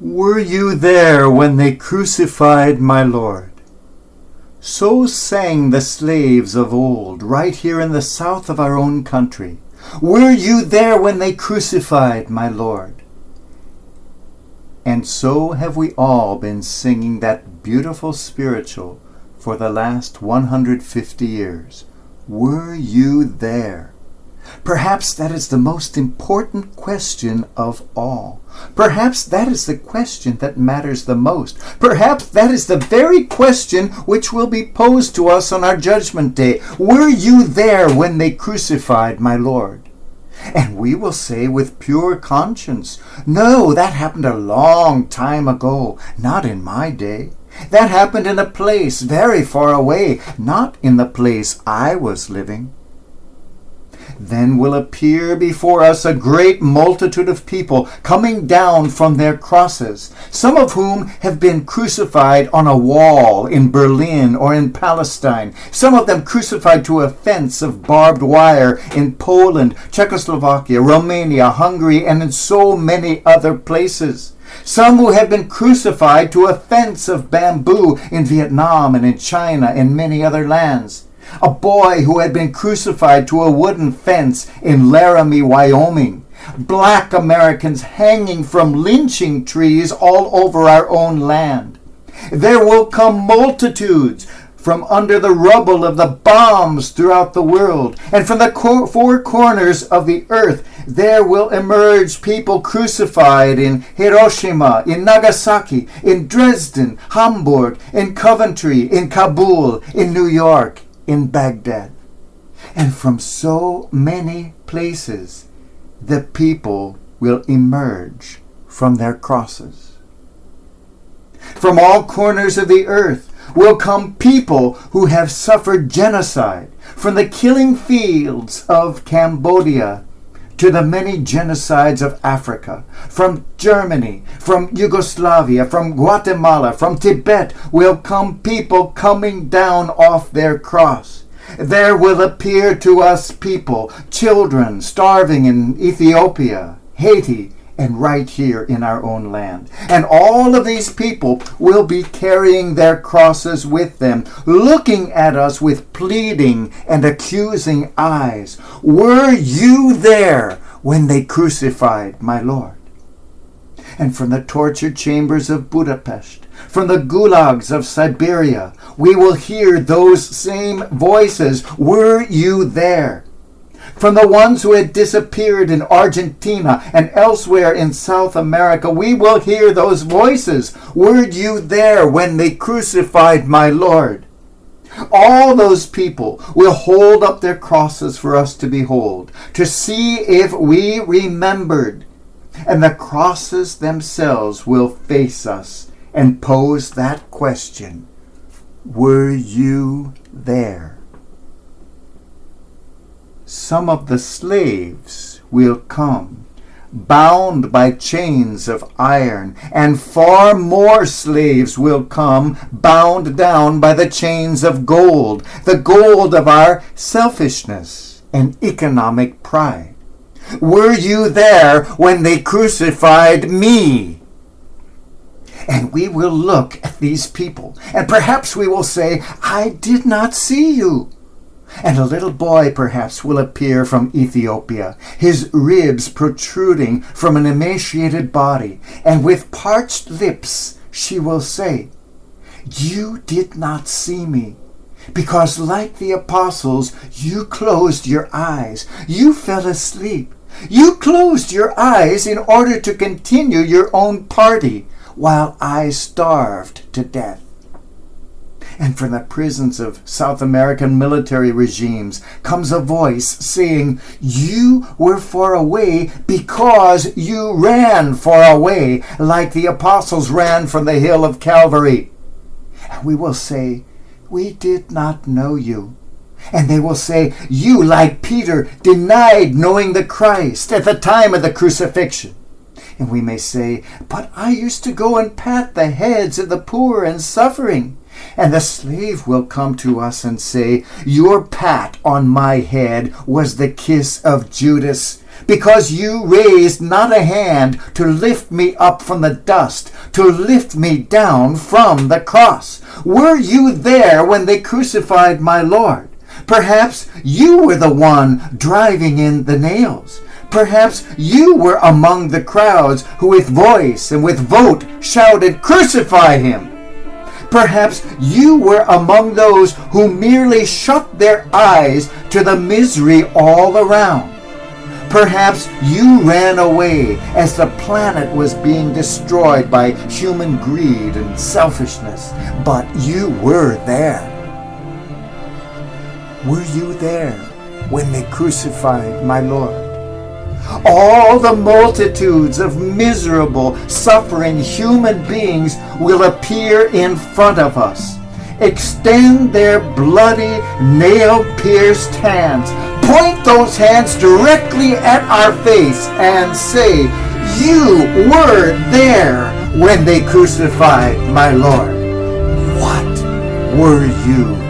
Were you there when they crucified my Lord? So sang the slaves of old, right here in the south of our own country. Were you there when they crucified my Lord? And so have we all been singing that beautiful spiritual for the last 150 years. Were you there? Perhaps that is the most important question of all. Perhaps that is the question that matters the most. Perhaps that is the very question which will be posed to us on our judgment day. Were you there when they crucified my Lord? And we will say with pure conscience, no, that happened a long time ago, not in my day. That happened in a place very far away, not in the place I was living. Then will appear before us a great multitude of people coming down from their crosses, some of whom have been crucified on a wall in Berlin or in Palestine, some of them crucified to a fence of barbed wire in Poland, Czechoslovakia, Romania, Hungary, and in so many other places. Some who have been crucified to a fence of bamboo in Vietnam and in China and many other lands. A boy who had been crucified to a wooden fence in Laramie, Wyoming. Black Americans hanging from lynching trees all over our own land. There will come multitudes from under the rubble of the bombs throughout the world, and from the four corners of the earth there will emerge people crucified in Hiroshima, in Nagasaki, in Dresden, Hamburg, in Coventry, in Kabul, in New York, in Baghdad. And from so many places the people will emerge from their crosses. From all corners of the earth will come people who have suffered genocide, from the killing fields of Cambodia to the many genocides of Africa. From Germany, from Yugoslavia, from Guatemala, from Tibet will come people coming down off their cross. There will appear to us people, children starving in Ethiopia, Haiti, and right here in our own land. And all of these people will be carrying their crosses with them, looking at us with pleading and accusing eyes. Were you there when they crucified my Lord? And from the torture chambers of Budapest, from the gulags of Siberia, we will hear those same voices. Were you there? From the ones who had disappeared in Argentina and elsewhere in South America, we will hear those voices. Were you there when they crucified my Lord? All those people will hold up their crosses for us to behold, to see if we remembered. And the crosses themselves will face us and pose that question. Were you there? Some of the slaves will come, bound by chains of iron, and far more slaves will come, bound down by the chains of gold, the gold of our selfishness and economic pride. Were you there when they crucified me? And we will look at these people, and perhaps we will say, I did not see you. And a little boy perhaps will appear from Ethiopia, his ribs protruding from an emaciated body, and with parched lips she will say, you did not see me, because like the apostles, you closed your eyes, you fell asleep. You closed your eyes in order to continue your own party, while I starved to death. And from the prisons of South American military regimes comes a voice saying, you were far away because you ran far away, like the apostles ran from the hill of Calvary. And we will say, we did not know you. And they will say, you, like Peter, denied knowing the Christ at the time of the crucifixion. And we may say, but I used to go and pat the heads of the poor and suffering. And the slave will come to us and say, your pat on my head was the kiss of Judas. because you raised not a hand to lift me up from the dust, to lift me down from the cross. Were you there when they crucified my Lord? Perhaps you were the one driving in the nails. Perhaps you were among the crowds who with voice and with vote shouted, "Crucify him!" Perhaps you were among those who merely shut their eyes to the misery all around. Perhaps you ran away as the planet was being destroyed by human greed and selfishness, but you were there. Were you there when they crucified my Lord? All the multitudes of miserable, suffering human beings will appear in front of us, extend their bloody, nail-pierced hands, point those hands directly at our face and say, "You were there when they crucified my Lord." What were you